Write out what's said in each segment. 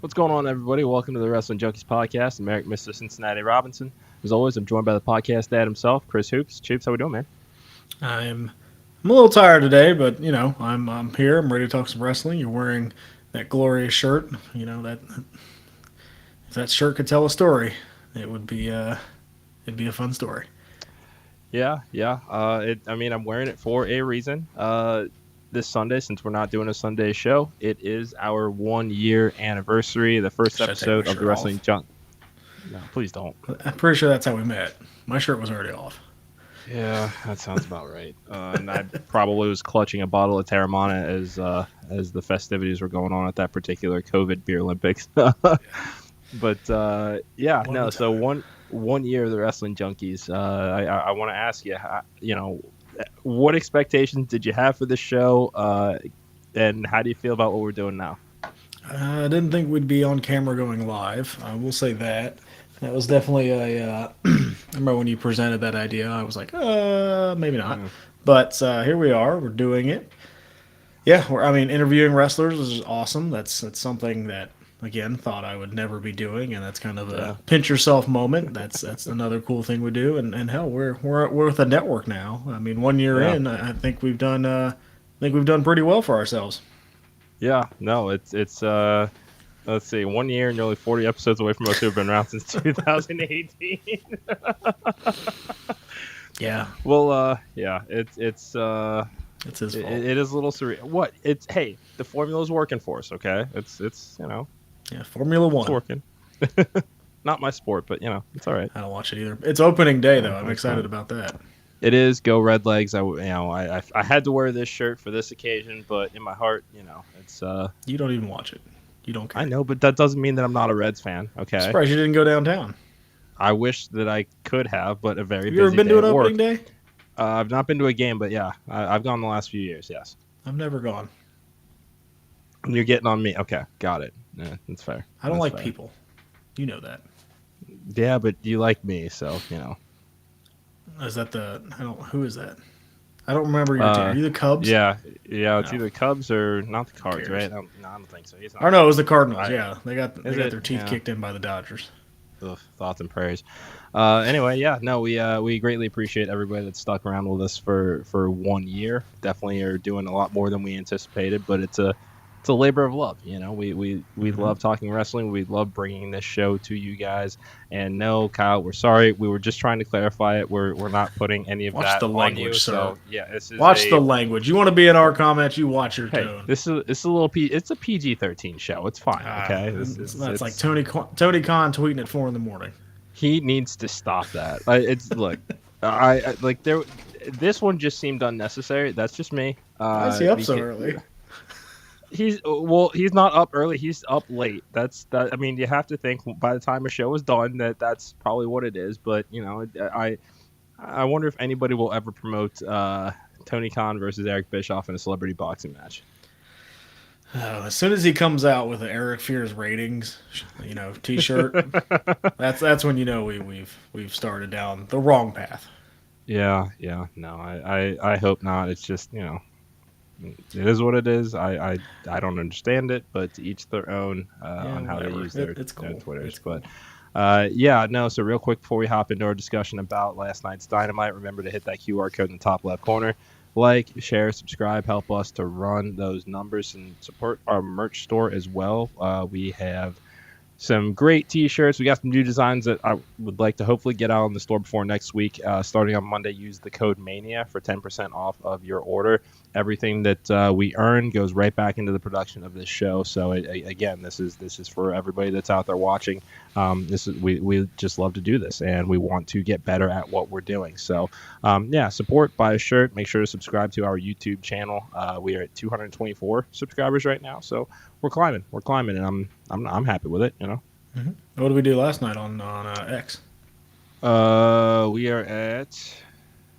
What's going on, everybody? Welcome to the Wrestling Junkies Podcast. I'm Eric, Mr. Cincinnati Robinson. As always, I'm joined by the podcast dad himself, Chris Hoops. Choops, how we doing, man? I'm a little tired today, but I'm here. I'm ready to talk some wrestling. You're wearing that glorious shirt. That if that shirt could tell a story, it'd be a fun story. Yeah. I'm wearing it for a reason. This Sunday, since we're not doing a Sunday show, it is our 1 year anniversary, the first episode of the Wrestling Junk. No, please don't. I'm pretty sure that's how we met. My shirt was already off. Yeah, that sounds about right. And I probably was clutching a bottle of Terramana as the festivities were going on at that particular COVID Beer Olympics. But so 1 year of the Wrestling Junkies. I want to ask you, what expectations did you have for this show, and how do you feel about what we're doing now? I didn't think we'd be on camera going live. I will say that. That was definitely I remember when you presented that idea, I was like, maybe not. But here we are. We're doing it. Yeah, interviewing wrestlers is awesome. That's something that, again, thought I would never be doing, and that's kind of a pinch yourself moment. That's another cool thing we do. And hell, we're with a network now. 1 year in, I think we've done pretty well for ourselves. Yeah, no, it's let's see, 1 year and nearly 40 episodes away from us who have been around since 2018. Yeah. Well, it's his fault. It is a little surreal. What? Hey, the formula's working for us, okay? It's Formula One. It's working. Not my sport, but it's all right. I don't watch it either. It's opening day though. I'm excited about that. It is. Go Red Legs. I had to wear this shirt for this occasion, but in my heart, it's You don't even watch it. You don't care. I know, but that doesn't mean that I'm not a Reds fan, okay? I'm surprised you didn't go downtown. I wish that I could have, but a very busy day. You ever been to an opening day? I've not been to a game, but yeah, I've gone the last few years, yes. I've never gone. You're getting on me. Okay, got it. Yeah, that's fair. I don't like people. You know that. Yeah, but you like me, so, Is that who is that? I don't remember your team. Are you the Cubs? Yeah. It's either Cubs or not the Cards, right? No, I don't think so. Or no, it was the Cardinals. Yeah, they got their teeth kicked in by the Dodgers. Ugh, thoughts and prayers. Anyway, we greatly appreciate everybody that stuck around with us for 1 year. Definitely are doing a lot more than we anticipated, but it's a labor of love. We love talking wrestling. We love bringing this show to you guys. And no, Kyle, we're sorry. We were just trying to clarify it. We're not putting any of that the on language, you. sir. So yeah, this is watch the language. You want to be in our comments? You watch your tone. This is a little it's a PG-13 show. It's fine. Okay, it's like Tony Khan tweeting at 4 a.m. He needs to stop that. This one just seemed unnecessary. That's just me. Why is he up so early? He's not up early. He's up late. You have to think by the time a show is done that's probably what it is. But I wonder if anybody will ever promote Tony Khan versus Eric Bischoff in a celebrity boxing match. As soon as he comes out with an Eric Fears ratings, T-shirt, that's when we've started down the wrong path. Yeah. No, I hope not. It's just it is what it is. I don't understand it, but to each their own on how they use their Twitters. But so real quick before we hop into our discussion about last night's Dynamite, remember to hit that QR code in the top left corner. Like, share, subscribe, help us to run those numbers and support our merch store as well. We have some great t-shirts. We got some new designs that I would like to hopefully get out on the store before next week. Starting on Monday, use the code MANIA for 10% off of your order. Everything that we earn goes right back into the production of this show. So again, this is for everybody that's out there watching. We just love to do this, and we want to get better at what we're doing. So support, buy a shirt. Make sure to subscribe to our YouTube channel. We are at 224 subscribers right now, so we're climbing, and I'm happy with it. Mm-hmm. What did we do last night on X? We are at.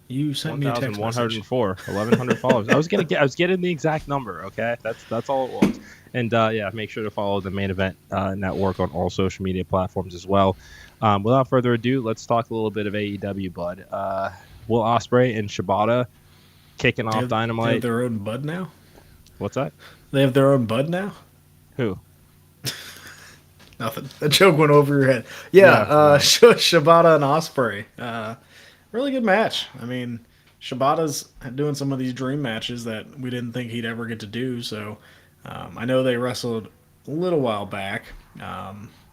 You sent me a text message. 1,100 followers. I was getting the exact number. Okay, that's all it was. And make sure to follow the Main Event Network on all social media platforms as well. Without further ado, let's talk a little bit of AEW, bud. Will Ospreay and Shibata kicking off Dynamite. They have their own bud now. What's that? They have their own bud now. Who? Nothing. A joke went over your head. Yeah, Shibata and Ospreay. Really good match. I mean, Shibata's doing some of these dream matches that we didn't think he'd ever get to do. So I know they wrestled a little while back.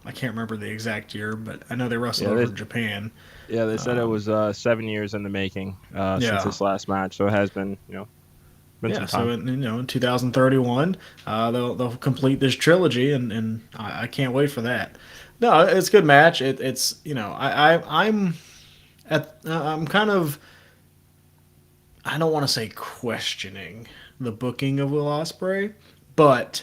I can't remember the exact year, but I know they wrestled over in Japan. Yeah, they said it was 7 years in the making since this last match. So it has been, been some time. So in 2031, they'll complete this trilogy, and I can't wait for that. No, it's a good match. It's I'm kind of, I don't want to say questioning the booking of Will Ospreay, but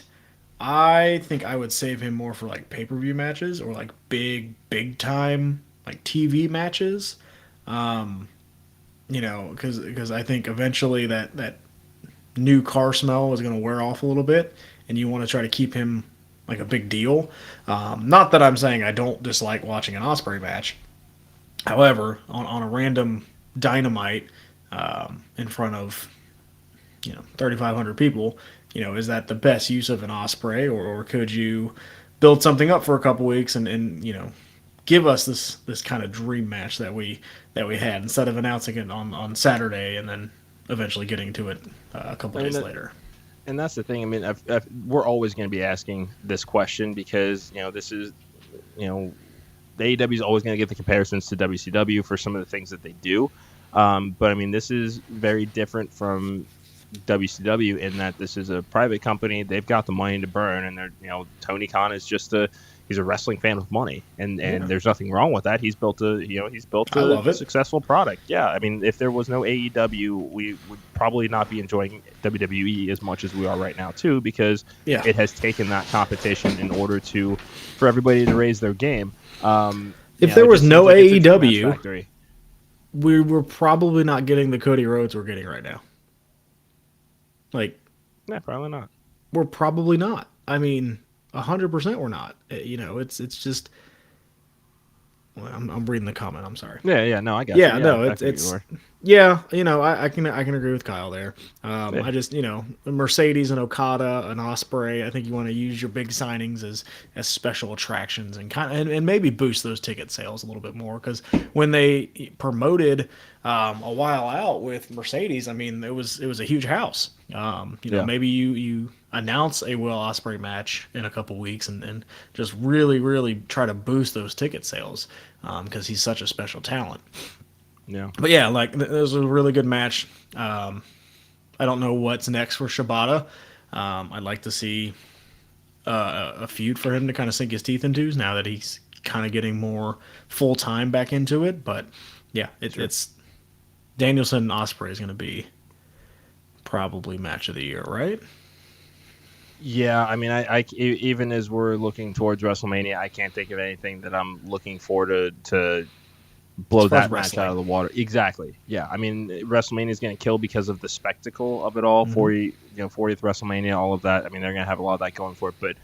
I think I would save him more for like pay-per-view matches or like big time like TV matches. Because I think eventually that new car smell is going to wear off a little bit, and you want to try to keep him like a big deal. Not that I'm saying I don't dislike watching an Ospreay match. However, on a random Dynamite in front of 3,500 people, is that the best use of an Ospreay, or could you build something up for a couple weeks and give us this kind of dream match that we had, instead of announcing it on Saturday and then eventually getting to it a couple days later. And that's the thing. I mean, we're always going to be asking this question because this is the AEW is always going to give the comparisons to WCW for some of the things that they do. But I mean, this is very different from WCW in that this is a private company. They've got the money to burn, and they're Tony Khan is just he's a wrestling fan with money, and there's nothing wrong with that. He's built a successful product. Yeah, I mean, if there was no AEW, we would probably not be enjoying WWE as much as we are right now too, because it has taken that competition in order for everybody to raise their game. If there was no AEW, we were probably not getting the Cody Rhodes we're getting right now. Probably not. We're probably not. I mean, 100% we're not. It's just. Well, I'm reading the comment. I'm sorry. Yeah. No, I got you. Yeah, no, it's. Yeah, I can agree with Kyle there. I just Mercedes and Okada and Ospreay. I think you want to use your big signings as special attractions and maybe boost those ticket sales a little bit more, because when they promoted a while out with Mercedes, I mean it was a huge house. Maybe you announce a Will Ospreay match in a couple weeks and just really try to boost those ticket sales because he's such a special talent. Yeah. But yeah, it was a really good match. I don't know what's next for Shibata. I'd like to see a feud for him to kind of sink his teeth into now that he's kind of getting more full time back into it. But yeah, it's Danielson and Ospreay is going to be probably match of the year, right? Yeah, I mean, I even as we're looking towards WrestleMania, I can't think of anything that I'm looking forward to blow that match out of the water. Exactly. Yeah, I mean, WrestleMania is going to kill because of the spectacle of it all. 40th WrestleMania, all of that. I mean, they're going to have a lot of that going for it. But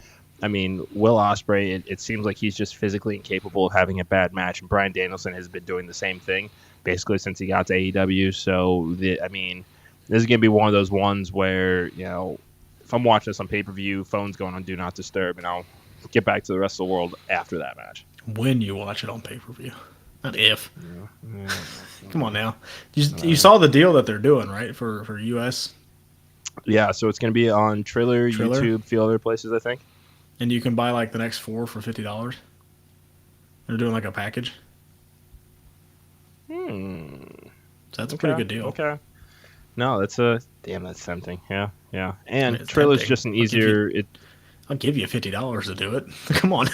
I mean, Will Ospreay, it seems like he's just physically incapable of having a bad match, and Bryan Danielson has been doing the same thing basically since he got to AEW. So this is going to be one of those ones where if I'm watching this on pay-per-view, phone's going on Do Not Disturb, and I'll get back to the rest of the world after that match. When you watch it on pay-per-view. Not if. Yeah. Come on now. You saw the deal that they're doing, right, for US? Yeah, so it's going to be on Triller, YouTube, a few other places, I think. And you can buy the next 4 for $50. They're doing a package. So that's a pretty good deal. Okay. No, that's tempting. Yeah. And Triller's just an easier. I'll give you $50 to do it. Come on.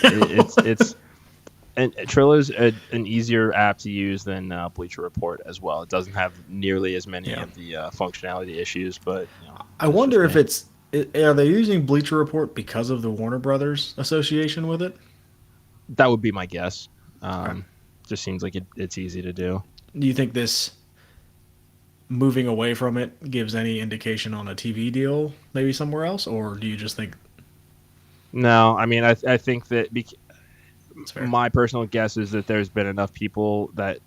And Triller's an easier app to use than Bleacher Report as well. It doesn't have nearly as many of the functionality issues, but I wonder if are they using Bleacher Report because of the Warner Brothers association with it? That would be my guess. Just seems like it's easy to do. Do you think this moving away from it gives any indication on a TV deal maybe somewhere else, or do you just think? No, I mean I think that. My personal guess is that there's been enough people that,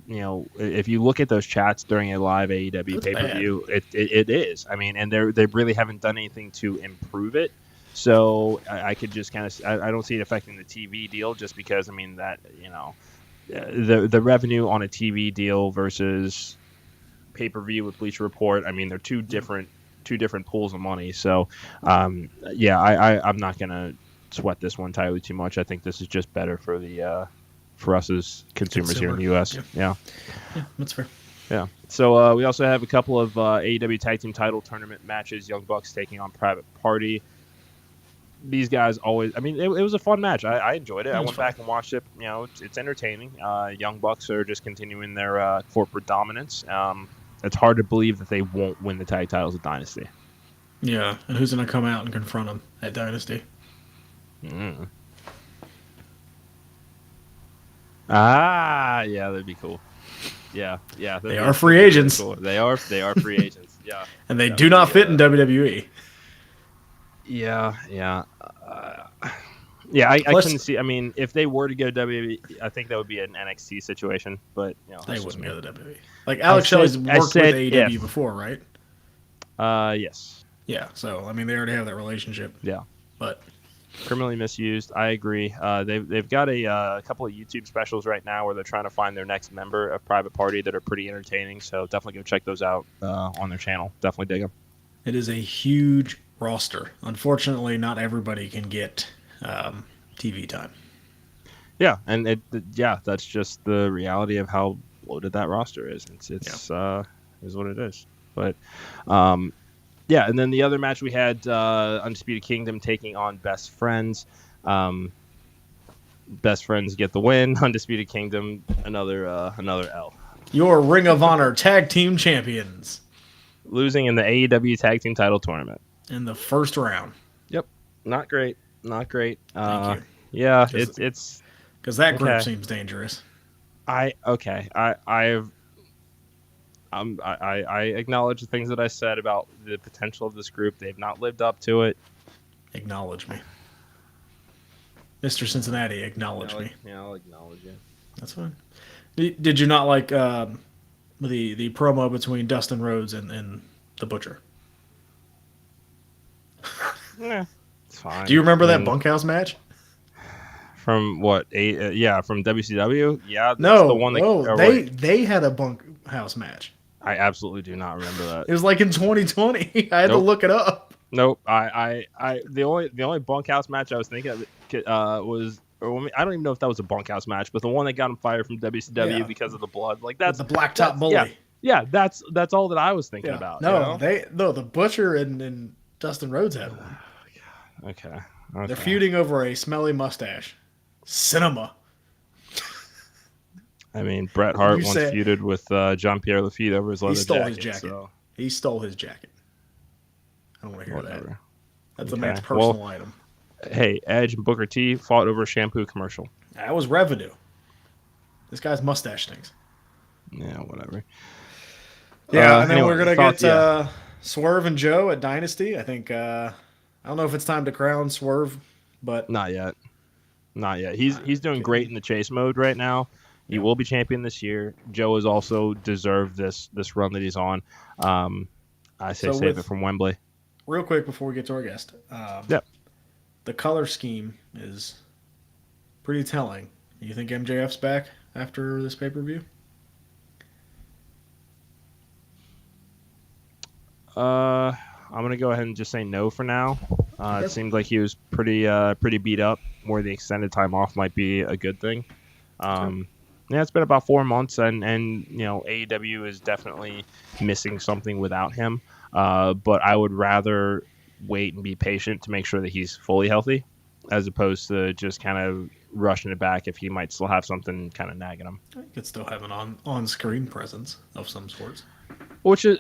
if you look at those chats during a live AEW pay-per-view, it is. I mean, and they really haven't done anything to improve it. So I could just kind of I don't see it affecting the TV deal just because that the revenue on a TV deal versus pay-per-view with Bleacher Report, they're two different pools of money. So I'm not gonna sweat this one entirely too much. I think this is just better for the for us as consumers here in the US. Yeah, that's fair. Yeah. So we also have a couple of AEW Tag Team Title Tournament matches. Young Bucks taking on Private Party. These guys always. It was a fun match. I enjoyed it. I went back and watched it. It's entertaining. Young Bucks are just continuing their corporate dominance. It's hard to believe that they won't win the tag titles at Dynasty. Yeah, and who's going to come out and confront them at Dynasty? Yeah, that'd be cool. Yeah. They are free agents. Cool. They are free agents. Yeah, and they do not fit in WWE. Yeah. I couldn't see. If they were to go to WWE, I think that would be an NXT situation. But they wouldn't go to WWE. Like Alex Shelley's worked with AEW before, right? Yes. Yeah. So they already have that relationship. Yeah. But criminally misused. I agree. They've got a couple of YouTube specials right now where they're trying to find their next member of Private Party that are pretty entertaining. So definitely go check those out on their channel. Definitely dig them. It is a huge roster. Unfortunately, not everybody can get TV time. Yeah, and that's just the reality of how loaded that roster is. It's is what it is. But and then the other match we had Undisputed Kingdom taking on Best Friends. Best Friends get the win. Undisputed Kingdom another L. Your Ring of Honor Tag Team Champions. Losing in the AEW Tag Team Title Tournament. In the first round. Yep. Not great. Thank you. Yeah, it's because that group seems dangerous. I acknowledge the things that I said about the potential of this group. They've not lived up to it. Acknowledge me. Mr. Cincinnati, acknowledge me. Yeah, I'll acknowledge you. That's fine. Did you not like the promo between Dustin Rhodes and the Butcher? Yeah, it's fine. Do you remember that bunkhouse match? From what? From WCW? Yeah, that's the one that they had a bunkhouse match. I absolutely do not remember that. It was like in 2020. I had to look it up. Nope. The only bunkhouse match I was thinking of was, I don't even know if that was a bunkhouse match, but the one that got him fired from WCW because of the blood. Like that's the Blacktop Bully. Yeah, that's all that I was thinking about. No, the Butcher and Dustin Rhodes had one. Okay. They're feuding over a smelly mustache. Cinema. Bret Hart once feuded with Jean-Pierre Lafitte over his leather jacket. His jacket. So. He stole his jacket. I don't want to hear that. That's a man's personal item. Hey, Edge and Booker T fought over a shampoo commercial. That was revenue. This guy's mustache stinks. Yeah, whatever. Yeah, and then we're going to get Swerve and Joe at Dynasty. I think, I don't know if it's time to crown Swerve, but... Not yet. He's doing great in the chase mode right now. He will be champion this year. Joe has also deserved this run that he's on. I say save it from Wembley. Real quick before we get to our guest. The color scheme is pretty telling. You think MJF's back after this pay-per-view? I'm going to go ahead and just say no for now. It seemed like he was pretty beat up, where the extended time off might be a good thing. It's been about 4 months, and AEW is definitely missing something without him. But I would rather wait and be patient to make sure that he's fully healthy, as opposed to just kind of rushing it back if he might still have something kind of nagging him. He could still have an on-screen presence of some sorts. Which is,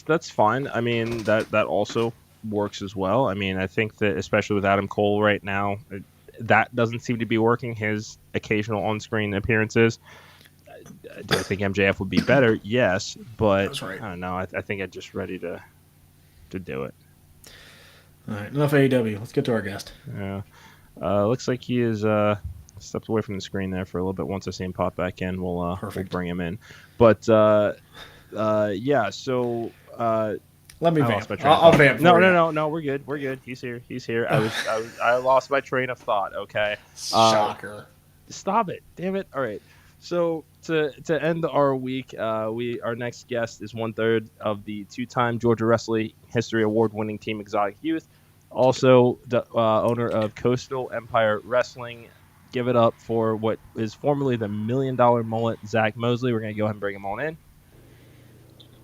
that's fine. That also works as well. I think that especially with Adam Cole right now, that doesn't seem to be working. His occasional on-screen appearances. Do I think MJF would be better? Yes, but that's right. I don't know. I think I'm just ready to do it. All right, enough AEW. Let's get to our guest. Yeah, looks like he is stepped away from the screen there for a little bit. Once I see him pop back in, we'll bring him in. But So Let me vamp. I'll vamp. No. We're good. He's here. I lost my train of thought. Okay. Shocker. Stop it. Damn it. All right. So to end our week, our next guest is 1/3 of the 2-time Georgia Wrestling History Award-winning team Exotic Youth, also the owner of Coastal Empire Wrestling. Give it up for what is formerly the $1 Million Mullet, Zach Mosley. We're gonna go ahead and bring him on in.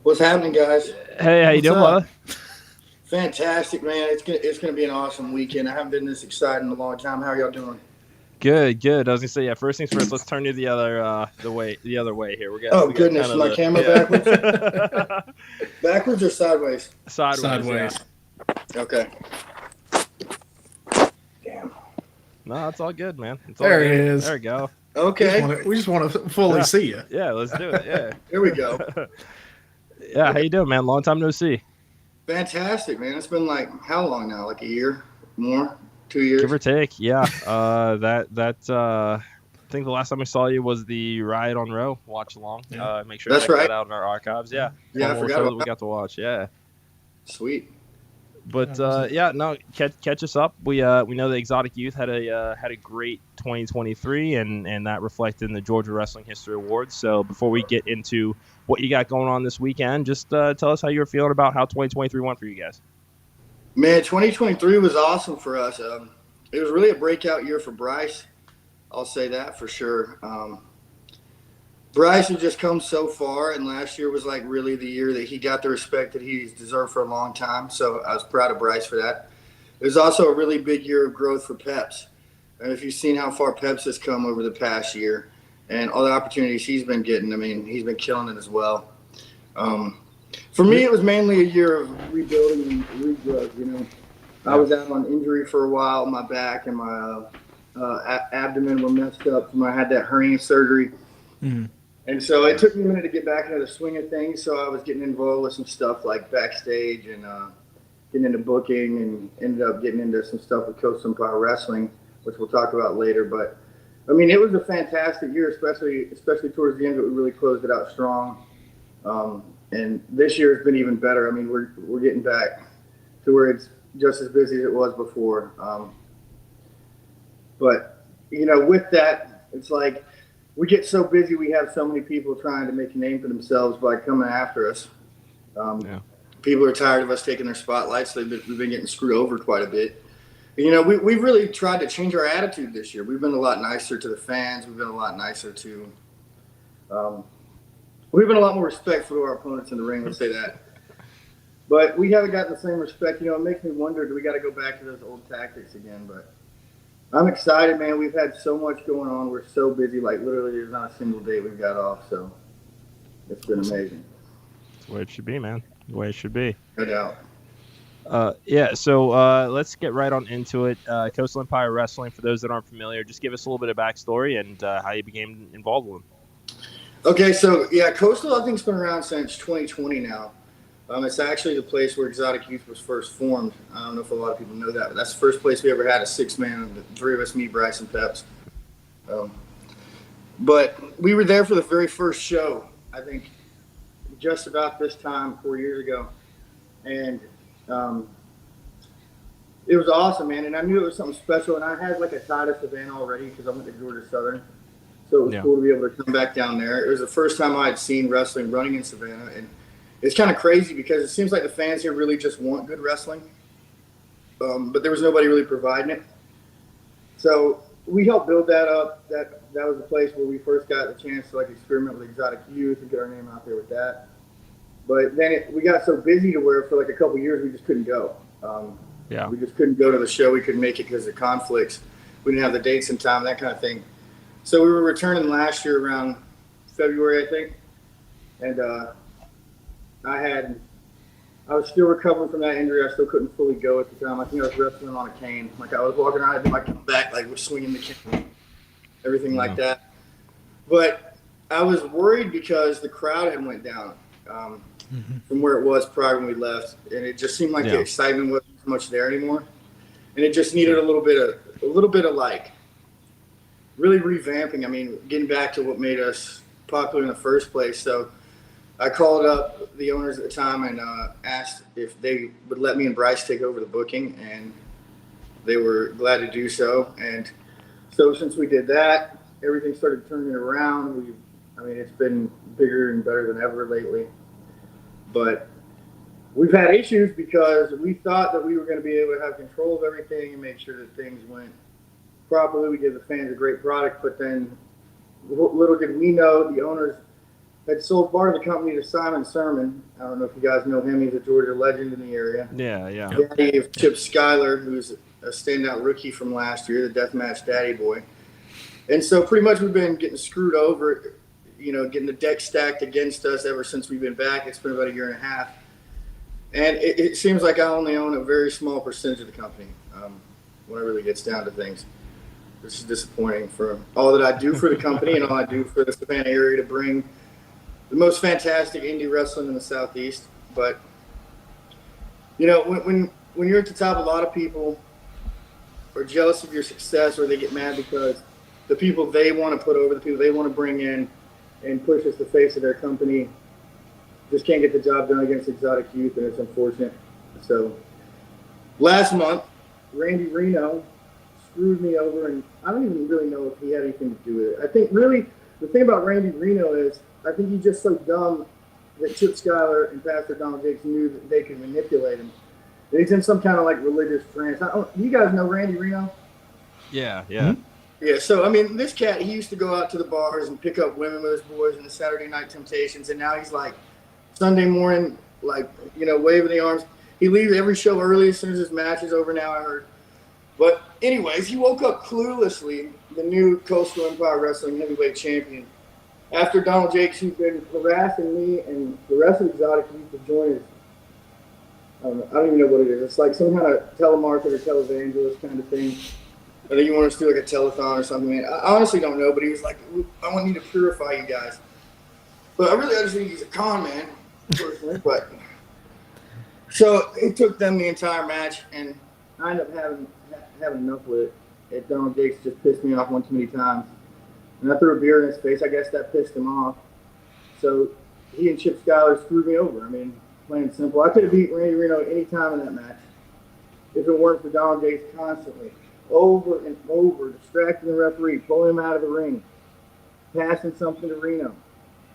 What's happening, guys? Hey, how you doing, brother? Fantastic, man. It's gonna be an awesome weekend. I haven't been this excited in a long time. How are y'all doing? Good. I was gonna say, first things first. Let's turn you the other way here. Goodness, my camera backwards. Backwards or sideways? Sideways. Yeah. Okay. Damn. No, that's all good, man. There it is. There we go. Okay. We just want to fully see you. Yeah, let's do it. Yeah. Here we go. Yeah, how you doing, man? Long time no see. Fantastic, man. It's been like how long now? Like a year? More? 2 years? Give or take, yeah. I think the last time I saw you was the Riot on Row watch along. Make sure to check that out in our archives. Yeah. Yeah, I forgot about we got to watch. Yeah. Sweet. But catch us up. We know the Exotic Youth had a great 2023, and that reflected in the Georgia Wrestling History Awards. So before we get into what you got going on this weekend, just tell us how you were feeling about how 2023 went for you guys. Man, 2023 was awesome for us. It was really a breakout year for Bryce. I'll say that for sure. Bryce has just come so far, and last year was like really the year that he got the respect that he's deserved for a long time. So I was proud of Bryce for that. It was also a really big year of growth for Peps. And if you've seen how far Peps has come over the past year and all the opportunities he's been getting, I mean, he's been killing it as well. For me, it was mainly a year of rebuilding and regrowth. You know, I was out on injury for a while. My back and my abdomen were messed up from when I had that hernia surgery. Mm-hmm. And so it took me a minute to get back into the swing of things. So I was getting involved with some stuff like backstage and getting into booking, and ended up getting into some stuff with Coastal Empire Wrestling, which we'll talk about later. But I mean, it was a fantastic year, especially towards the end. We really closed it out strong. And this year has been even better. I mean, we're getting back to where it's just as busy as it was before. But you know, with that, it's like we get so busy. We have so many people trying to make a name for themselves by coming after us. People are tired of us taking their spotlights. We've been getting screwed over quite a bit. You know, we've really tried to change our attitude this year. We've been a lot nicer to the fans. We've been a lot nicer to. We've been a lot more respectful to our opponents in the ring. Let's say that. But we haven't gotten the same respect. You know, it makes me wonder, do we got to go back to those old tactics again? But I'm excited, man. We've had so much going on. We're so busy. Like, literally, there's not a single day we've got off. So it's been amazing. That's the way it should be, man. The way it should be. No doubt. So let's get right on into it. Coastal Empire Wrestling, for those that aren't familiar, just give us a little bit of backstory and how you became involved with them. Okay, so, yeah, Coastal, I think, has been around since 2020 now. It's actually the place where Exotic Youth was first formed. I don't know if a lot of people know that, but that's the first place we ever had a 6-man, the three of us, me, Bryce, and Peps. But we were there for the very first show, I think, just about this time 4 years ago. And it was awesome, man. And I knew it was something special. And I had like a tie to Savannah already because I went to Georgia Southern. So it was cool to be able to come back down there. It was the first time I had seen wrestling running in Savannah. And it's kind of crazy because it seems like the fans here really just want good wrestling. But there was nobody really providing it. So we helped build that up. That was the place where we first got the chance to like experiment with Exotic Youth and get our name out there with that. But then we got so busy to where for like a couple years we just couldn't go. We just couldn't go to the show. We couldn't make it because of conflicts. We didn't have the dates in time, that kind of thing. So we were returning last year around February, I think. And I was still recovering from that injury. I still couldn't fully go at the time. I think I was wrestling on a cane. Like I was walking around, I did my comeback, like we're swinging the cane, everything like that. But I was worried because the crowd had went down from where it was prior when we left, and it just seemed like the excitement wasn't as much there anymore, and it just needed a little bit of like really revamping. I mean, getting back to what made us popular in the first place. So I called up the owners at the time and asked if they would let me and Bryce take over the booking, and they were glad to do so. And so since we did that, everything started turning around. It's been bigger and better than ever lately. But we've had issues because we thought that we were going to be able to have control of everything and make sure that things went properly. We gave the fans a great product, but then little did we know the owners had sold part of the company to Simon Sermon. I don't know if you guys know him. He's a Georgia legend in the area. Yeah. Daddy of Chip Schuyler, who's a standout rookie from last year, the Deathmatch Daddy Boy. And so pretty much we've been getting screwed over, getting the deck stacked against us ever since we've been back. It's been about a year and a half. And it seems like I only own a very small percentage of the company when it really gets down to things. This is disappointing for all that I do for the company and all I do for the Savannah area to bring the most fantastic indie wrestling in the Southeast. But, when you're at the top, a lot of people are jealous of your success, or they get mad because the people they want to put over, the people they want to bring in and push as the face of their company just can't get the job done against exotic youth, and it's unfortunate. So last month, Randy Reno screwed me over, and I don't even really know if he had anything to do with it. I think really the thing about Randy Reno is I think he's just so dumb that Chip Schuyler and Pastor Donald Jakes knew that they could manipulate him. He's in some kind of like religious trance. You guys know Randy Reno? Yeah. Mm-hmm. Yeah, so, this cat, he used to go out to the bars and pick up women with his boys in the Saturday Night Temptations, and now he's like Sunday morning, waving the arms. He leaves every show early as soon as his match is over now, I heard. But anyways, he woke up cluelessly, the new Coastal Empire Wrestling heavyweight champion, after Donald Jakes, who's been harassing me and the rest of the exotic youth to join his, I don't even know what it is. It's like some kind of telemarketer, televangelist kind of thing. I think you want us to do like a telethon or something, man. I honestly don't know, but he was like, I want you to purify you guys. But I just think he's a con man, personally. But so it took them the entire match, and I ended up having enough with it. Donald Jakes just pissed me off one too many times. And I threw a beer in his face. I guess that pissed him off. So he and Chip Schuyler screwed me over. Plain and simple. I could have beat Randy Reno any time in that match if it weren't for Donald Jakes constantly, over and over, distracting the referee, pulling him out of the ring, passing something to Reno.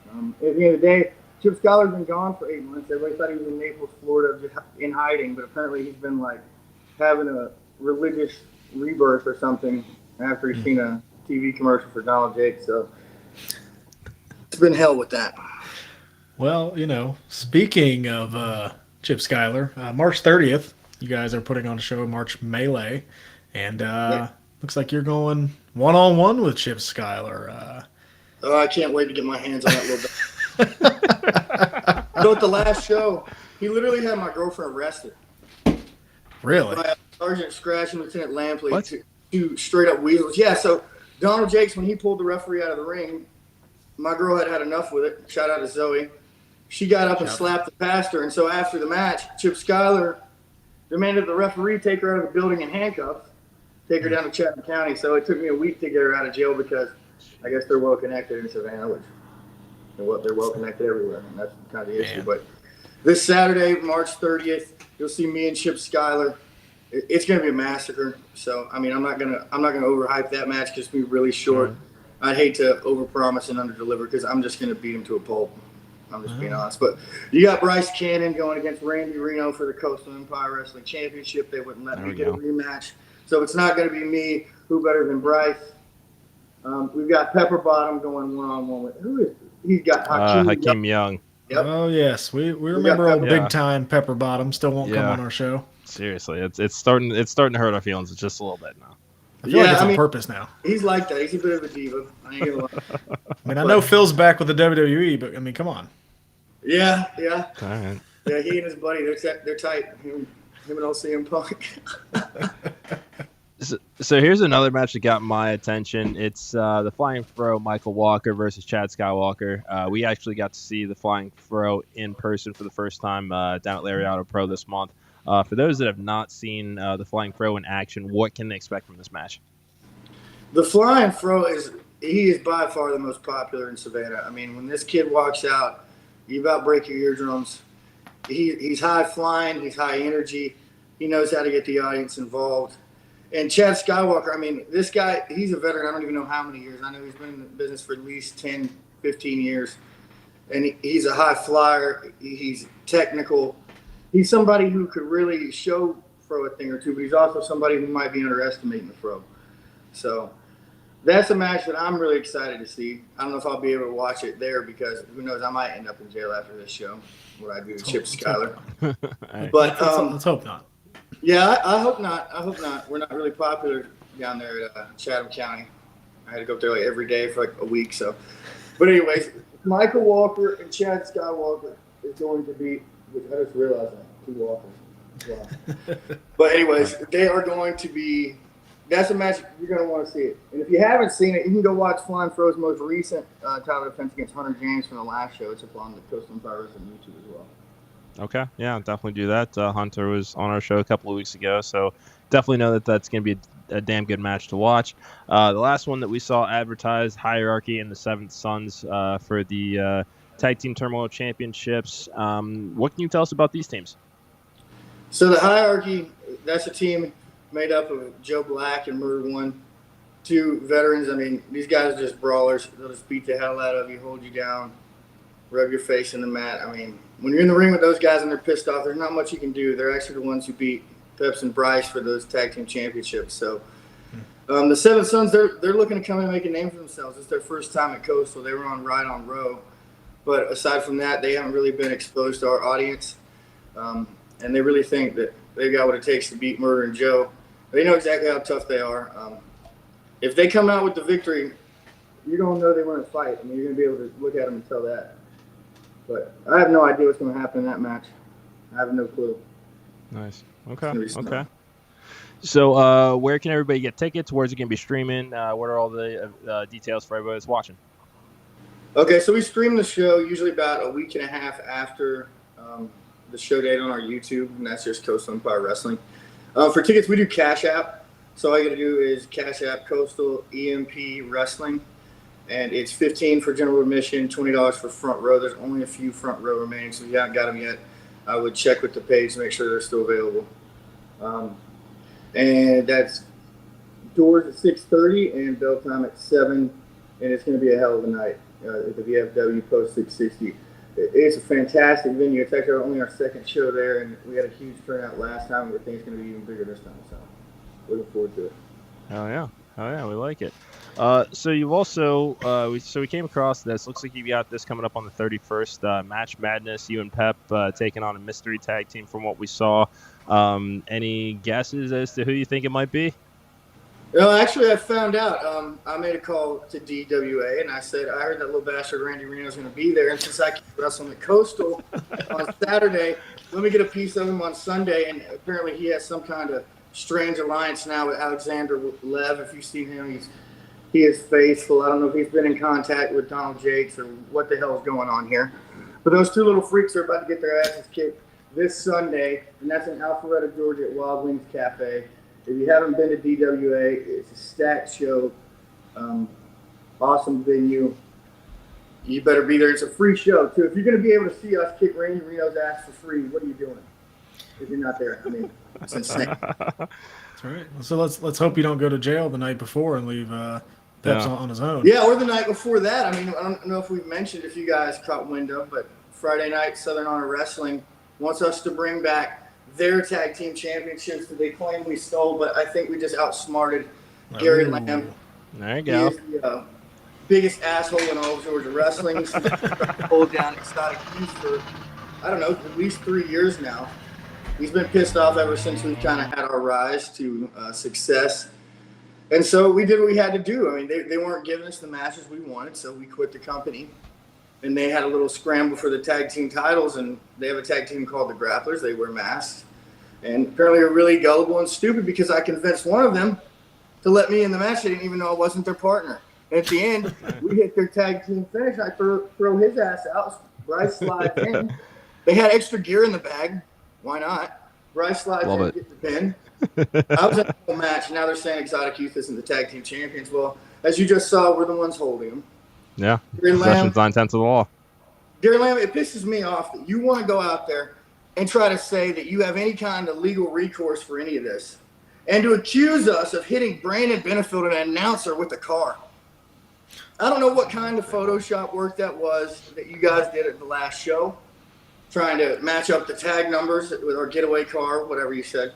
At the end of the day, Chip Schuyler's been gone for 8 months. Everybody thought he was in Naples, Florida, just in hiding, but apparently he's been having a religious rebirth or something after he's seen a TV commercial for Donald Jakes. So it's been hell with that. Well, speaking of Chip Schuyler, March 30th, you guys are putting on a show, March Melee, and looks like you're going one-on-one with Chip Schuyler. I can't wait to get my hands on that little bit. So at the last show, he literally had my girlfriend arrested. Really? By Sergeant Scratch and Lieutenant Lampley, two straight-up weasels. Yeah, so Donald Jakes, when he pulled the referee out of the ring, my girl had enough with it. Shout out to Zoe. She got up and slapped the pastor, and so after the match, Chip Schuyler demanded the referee take her out of the building in handcuffs, take her down to Chatham County. So it took me a week to get her out of jail because I guess they're well connected in Savannah, which they're well connected everywhere, and that's kind of the issue. But this Saturday, March 30th, you'll see me and Chip Schuyler. It's going to be a massacre. So I'm not gonna overhype that match because it's going to be really short. Mm-hmm. I'd hate to overpromise and underdeliver because I'm just going to beat him to a pulp. I'm just being honest. But you got Bryce Cannon going against Randy Reno for the Coastal Empire Wrestling Championship. They wouldn't let me get a rematch. So it's not going to be me. Who better than Bryce? We've got Pepper Bottom going one-on-one with who is he's got Hakeem Young. Yep. Oh yes, we remember old big time Pepper Bottom. Still won't come on our show. Seriously, it's starting to hurt our feelings just a little bit now. I feel like it's on purpose now. He's like that. He's a bit of a diva. I ain't gonna lie. I know Phil's back with the WWE, but come on. Yeah. All right. Yeah, he and his buddy, they're tight. Him and old CM Punk. So here's another match that got my attention. It's the Flying Fro Michael Walker versus Chad Skywalker. We actually got to see the Flying Fro in person for the first time down at Lariato Pro this month. For those that have not seen the Flying Fro in action, what can they expect from this match? The Flying Fro is by far the most popular in Savannah. When this kid walks out, You about break your eardrums. He's high flying. He's high energy. He knows how to get the audience involved. And Chad Skywalker, I mean, this guy, he's a veteran. I don't even know how many years. I know he's been in the business for at least 10, 15 years. And he's a high flyer. He's technical. He's somebody who could really show Fro a thing or two, but he's also somebody who might be underestimating the Fro. So that's a match that I'm really excited to see. I don't know if I'll be able to watch it there because who knows, I might end up in jail after this show. What I do to Chip Schuyler. But let's hope not. Yeah, I hope not. I hope not. We're not really popular down there at Chatham County. I had to go up there like every day for like a week. So, but anyways, Michael Walker and Chad Skywalker is going to be. Which I just realized that 2 Walkers. Wow. But anyways, they are going to be. That's a match you're going to want to see it. And if you haven't seen it, you can go watch Flying Fro's most recent title defense against Hunter James from the last show. It's up on the Coastal Empire Wrestling YouTube as well. Okay, yeah, definitely do that. Hunter was on our show a couple of weeks ago, so definitely know that that's going to be a damn good match to watch. The last one that we saw advertised, Hierarchy and the Seventh Sons for the Tag Team Turmoil Championships. What can you tell us about these teams? So the Hierarchy, that's a team made up of Joe Black and Murder One, 2 veterans. I mean, these guys are just brawlers. They'll just beat the hell out of you, hold you down, rub your face in the mat. I mean, when you're in the ring with those guys and they're pissed off, there's not much you can do. They're actually the ones who beat Peps and Bryce for those tag team championships. So the Seven Sons, they're looking to come in and make a name for themselves. It's their first time at Coastal. They were on Ride on Row. But aside from that, they haven't really been exposed to our audience. And they really think that they got what it takes to beat Murder and Joe. They know exactly how tough they are. If they come out with the victory, you're going to know they want to fight. I mean, you're going to be able to look at them and tell that. But I have no idea what's going to happen in that match. I have no clue. Nice. Okay. So where can everybody get tickets? Where's it going to be streaming? What are all the details for everybody that's watching? Okay, so we stream the show usually about a week and a half after the show date on our YouTube, and that's just Coastal Empire Wrestling. For tickets, we do Cash App. So all you got to do is Cash App Coastal EMP Wrestling. And it's $15 for general admission, $20 for front row. There's only a few front row remaining, so if you haven't got them yet, I would check with the page to make sure they're still available. And that's doors at 6:30 and bell time at 7, and it's going to be a hell of a night at the VFW Post 660. It's a fantastic venue. It's actually only our second show there, and we had a huge turnout last time. We think it's going to be even bigger this time, so looking forward to it. Oh yeah, we like it. So you've also we came across this. Looks like you got this coming up on the 31st. Match Madness. You and Pep taking on a mystery tag team from what we saw. Any guesses as to who you think it might be? No, actually, I found out. I made a call to DWA, and I said, I heard that little bastard Randy Reno's going to be there. And since I keep wrestling at Coastal on Saturday, let me get a piece of him on Sunday. And apparently he has some kind of strange alliance now with Alexander Lev. If you've seen him, he is faithful. I don't know if he's been in contact with Donald Jakes or what the hell is going on here. But those 2 little freaks are about to get their asses kicked this Sunday, and that's in Alpharetta, Georgia at Wild Wings Cafe. If you haven't been to DWA, it's a stacked show, awesome venue. You better be there. It's a free show, too. If you're going to be able to see us kick Randy Reno's ass for free, what are you doing if you're not there? I mean, it's insane. That's right. So let's hope you don't go to jail the night before and leave Peps on his own. Yeah, or the night before that. I mean, I don't know if we've mentioned if you guys caught wind of, but Friday night, Southern Honor Wrestling wants us to bring back their tag team championships that they claim we stole, but I think we just outsmarted Gary Lamb. There you go. He is the biggest asshole in all of Georgia wrestling. He's hold down Exotic Youth for, I don't know, at least 3 years now. He's been pissed off ever since we kind of had our rise to success. And so we did what we had to do. I mean, they weren't giving us the matches we wanted, so we quit the company. And they had a little scramble for the tag team titles, and they have a tag team called the Grapplers. They wear masks. And apparently they're really gullible and stupid because I convinced one of them to let me in the match. They didn't even know I wasn't their partner. And at the end, we hit their tag team finish. I throw his ass out. Bryce slides in. They had extra gear in the bag. Why not? Bryce slides in and gets the pin. I was in the whole match. Now they're saying Exotic Youth isn't the tag team champions. Well, as you just saw, we're the ones holding them. Yeah. Possession's 9/10 of the law. Gary Lamb, it pisses me off that you want to go out there and try to say that you have any kind of legal recourse for any of this, and to accuse us of hitting Brandon Benefield, an announcer, with a car. I don't know what kind of Photoshop work that was that you guys did at the last show, trying to match up the tag numbers with our getaway car, whatever you said.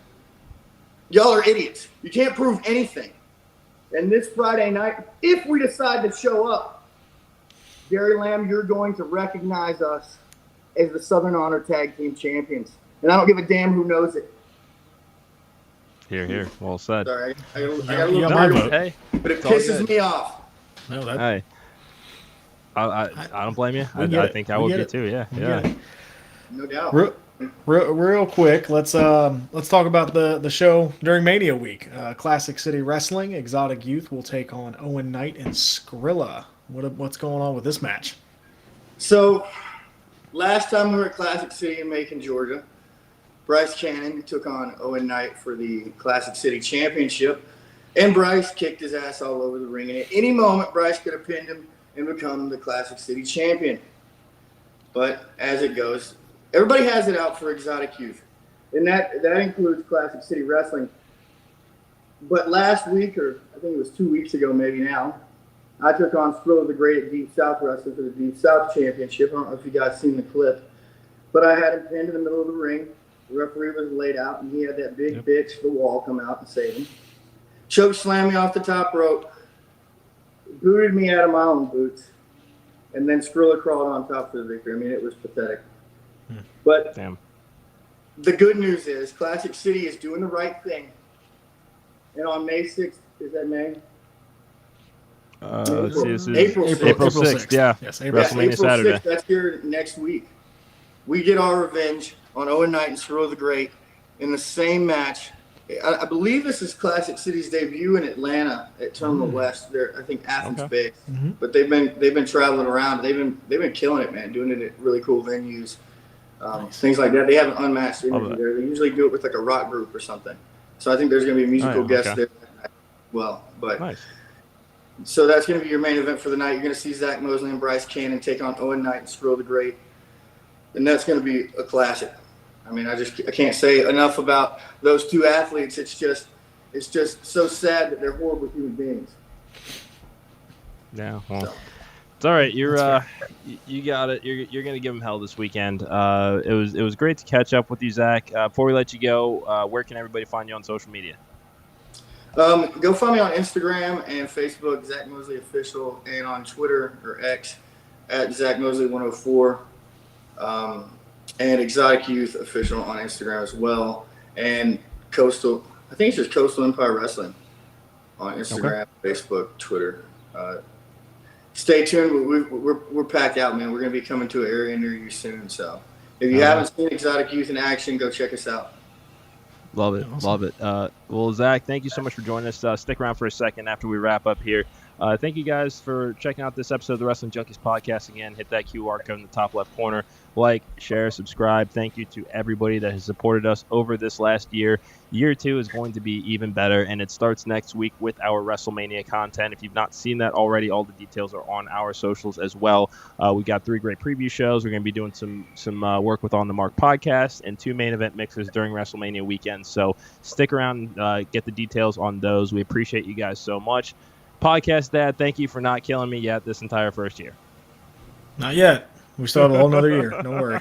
Y'all are idiots. You can't prove anything. And this Friday night, if we decide to show up, Gary Lamb, you're going to recognize us as the Southern Honor Tag Team Champions. And I don't give a damn who knows it. Here. Well said. Sorry, I got a little carried away, but it pisses me off. No, hey, I don't blame you. I think I would be too. Yeah. No doubt. Real quick, let's talk about the show during Mania Week. Classic City Wrestling, Exotic Youth will take on Owen Knight and Skrilla. What's going on with this match? So, last time we were at Classic City in Macon, Georgia, Bryce Cannon took on Owen Knight for the Classic City Championship, and Bryce kicked his ass all over the ring. And at any moment, Bryce could have pinned him and become the Classic City Champion. But as it goes, everybody has it out for Exotic Youth, and that includes Classic City Wrestling. But last week, or I think it was 2 weeks ago maybe now, I took on Skrilla the Great at Deep South Wrestling for the Deep South Championship. I don't know if you guys seen the clip, but I had him pinned in the middle of the ring. The referee was laid out, and he had that big bitch, the Wall, come out and save him. Choke slammed me off the top rope, booted me out of my own boots, and then Skrilla crawled on top for the victory. I mean, it was pathetic. But the good news is Classic City is doing the right thing. And on May 6th, is that May? Let's see, this is April 6th. Yeah. Yes, April Saturday. 6th, that's here next week. We get our revenge on Owen Knight and Skrilla the Great in the same match. I believe this is Classic City's debut in Atlanta at Terminal West. They're, I think, Athens based, but they've been traveling around. They've been killing it, man. Doing it at really cool venues, things like that. They have an unmatched energy there. They usually do it with like a rock group or something. So I think there's going to be a musical guest there as well. But so that's going to be your main event for the night. You're going to see Zach Mosley and Bryce Cannon take on Owen Knight and Skrilla the Great, and that's going to be a classic. I mean, I can't say enough about those two athletes. It's just so sad that they're horrible human beings. Yeah, well, it's all right. You got it. You're gonna give them hell this weekend. It was great to catch up with you, Zach. Before we let you go, where can everybody find you on social media? Go find me on Instagram and Facebook, Zach Mosley Official, and on Twitter or X at Zach Mosley 104. And Exotic Youth Official on Instagram as well, and I think it's just Coastal Empire Wrestling on Instagram, Facebook, Twitter. Stay tuned. We're packed out, man. We're going to be coming to an area near you soon. So if you haven't seen Exotic Youth in action, go check us out. Love it. Awesome. Love it. Well, Zach, thank you so much for joining us. Stick around for a second after we wrap up here. Thank you guys for checking out this episode of the Wrestling Junkies Podcast. Again, hit that QR code in the top left corner. Like, share, subscribe. Thank you to everybody that has supported us over this last year. Year 2 is going to be even better, and it starts next week with our WrestleMania content. If you've not seen that already, all the details are on our socials as well. We've got 3 great preview shows. We're going to be doing some work with On The Mark podcast and 2 main event mixes during WrestleMania weekend. So stick around and get the details on those. We appreciate you guys so much. Podcast Dad, thank you for not killing me yet this entire first year. Not yet. We still have a whole nother year. Don't worry.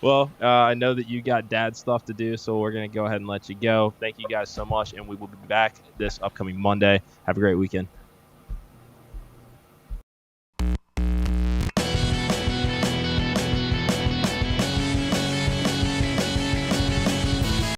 Well, I know that you got dad stuff to do, so we're going to go ahead and let you go. Thank you guys so much, and we will be back this upcoming Monday. Have a great weekend.